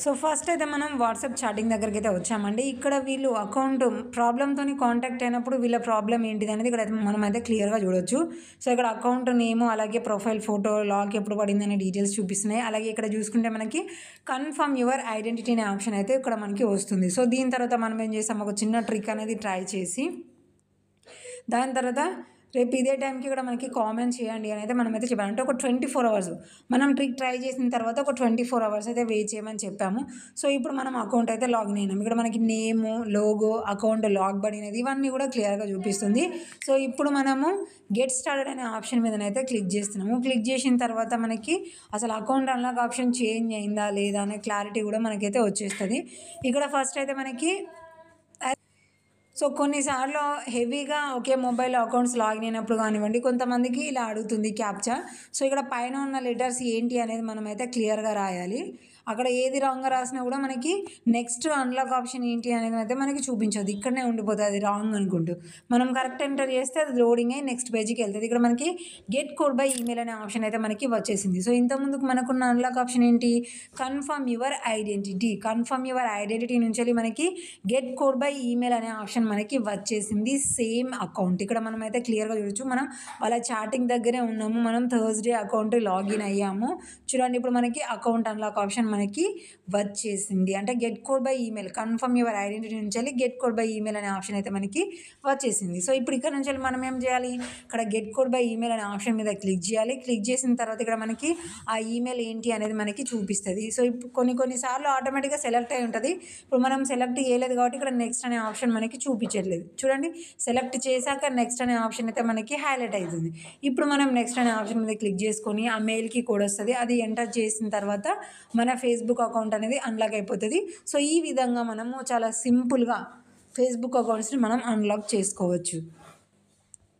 So first అయితే మనం WhatsApp chatting దగ్గరికి అయితే వచ్చామండి. ఇక్కడ వీళ్ళు అకౌంట్ ప్రాబ్లమ్‌తోని కాంటాక్ట్ అయినప్పుడు వీళ్ళ ప్రాబ్లమ్ ఏంటిదనేది ఇక్కడ మనమైతే క్లియర్‌గా చూడొచ్చు. సో ఇక్కడ అకౌంట్ నేము, అలాగే ప్రొఫైల్ ఫోటో, లాక్ ఎప్పుడు పడిందనే డీటెయిల్స్ చూపిస్తున్నాయి. అలాగే ఇక్కడ చూసుకుంటే మనకి కన్ఫర్మ్ యువర్ ఐడెంటిటీ అనే ఆప్షన్ అయితే ఇక్కడ మనకి వస్తుంది. సో దీని తర్వాత మనం ఏం చేసాం, ఒక చిన్న ట్రిక్ అనేది ట్రై చేసి దాని తర్వాత రేపు ఇదే టైంకి ఇక్కడ మనకి కామెంట్ చేయండి అని అయితే మనమైతే చెప్పాము. అంటే ఒక 24 అవర్స్ మనం ట్రిక్ ట్రై చేసిన తర్వాత ఒక 24 అవర్స్ అయితే వెయిట్ చేయమని చెప్పాము. సో ఇప్పుడు మనం అకౌంట్ అయితే లాగిన్ అయినాం. ఇక్కడ మనకి నేము, లోగో, అకౌంట్ లాగ్ పడినది ఇవన్నీ కూడా క్లియర్గా చూపిస్తుంది. సో ఇప్పుడు మనము గెట్ స్టార్టెడ్ అనే ఆప్షన్ మీదనైతే క్లిక్ చేస్తున్నాము. క్లిక్ చేసిన తర్వాత మనకి అసలు అకౌంట్ అన్లాక్ ఆప్షన్ చేంజ్ అయిందా లేదా అనే క్లారిటీ కూడా మనకైతే వచ్చేస్తుంది. ఇక్కడ ఫస్ట్ అయితే మనకి సో కొన్నిసార్లు హెవీగా ఒకే మొబైల్ అకౌంట్స్ లాగిన్ అయినప్పుడు కానివ్వండి, కొంతమందికి ఇలా అడుగుతుంది క్యాప్చా. సో ఇక్కడ పైన ఉన్న లెటర్స్ ఏంటి అనేది మనమైతే క్లియర్గా రాయాలి. అక్కడ ఏది రాంగ్గా రాసినా కూడా మనకి నెక్స్ట్ అన్లాక్ ఆప్షన్ ఏంటి అనేది అయితే మనకి చూపించదు, ఇక్కడనే ఉండిపోతుంది అది రాంగ్ అనుకుంటూ. మనం కరెక్ట్ ఎంటర్ చేస్తే అది లోడింగ్ అయ్యి నెక్స్ట్ పేజ్కి వెళ్తుంది. ఇక్కడ మనకి గెట్ కోడ్ బై ఈమెయిల్ అనే ఆప్షన్ అయితే మనకి వచ్చేసింది. సో ఇంతకుముందుకు మనకున్న అన్లాక్ ఆప్షన్ ఏంటి, confirm your identity. Confirm your identity నుంచి వెళ్ళి మనకి గెట్ కోడ్ బై ఈమెయిల్ అనే ఆప్షన్ మనకి వచ్చేసింది. సేమ్ అకౌంట్ ఇక్కడ మనం అయితే క్లియర్గా చూడొచ్చు. మనం వాళ్ళ చాటింగ్ దగ్గరే ఉన్నాము. మనం థర్స్డే అకౌంట్ లాగిన్ అయ్యాము. చూడండి ఇప్పుడు మనకి అకౌంట్ అన్లాక్ ఆప్షన్ మనకి వచ్చేసింది. అంటే get code by email, confirm your identity నుంచి వెళ్ళి గెట్ కోడ్ బై ఈమెయిల్ అనే ఆప్షన్ అయితే మనకి వచ్చేసింది. సో ఇప్పుడు ఇక్కడ నుంచి మనం ఏం చేయాలి, ఇక్కడ గెట్ కోడ్ బై ఈమెయిల్ అనే ఆప్షన్ మీద క్లిక్ చేయాలి. క్లిక్ చేసిన తర్వాత ఇక్కడ మనకి ఆ ఈమెయిల్ ఏంటి అనేది మనకి చూపిస్తుంది. సో ఇప్పుడు కొన్నిసార్లు ఆటోమేటిక్గా సెలెక్ట్ అయి ఉంటుంది. ఇప్పుడు మనం సెలెక్ట్ చేయలేదు కాబట్టి ఇక్కడ నెక్స్ట్ అనే ఆప్షన్ మనకి చూపించట్లేదు. చూడండి సెలెక్ట్ చేశాక నెక్స్ట్ అనే ఆప్షన్ అయితే మనకి హైలైట్ అవుతుంది. ఇప్పుడు మనం నెక్స్ట్ అనే ఆప్షన్ మీద క్లిక్ చేసుకొని ఆ మెయిల్కి కోడ్ వస్తుంది, అది ఎంటర్ చేసిన తర్వాత మన ఫేస్బుక్ అకౌంట్ అనేది అన్లాక్ అయిపోతుంది. సో ఈ విధంగా మనము చాలా సింపుల్గా ఫేస్బుక్ అకౌంట్స్ని మనం అన్లాక్ చేసుకోవచ్చు.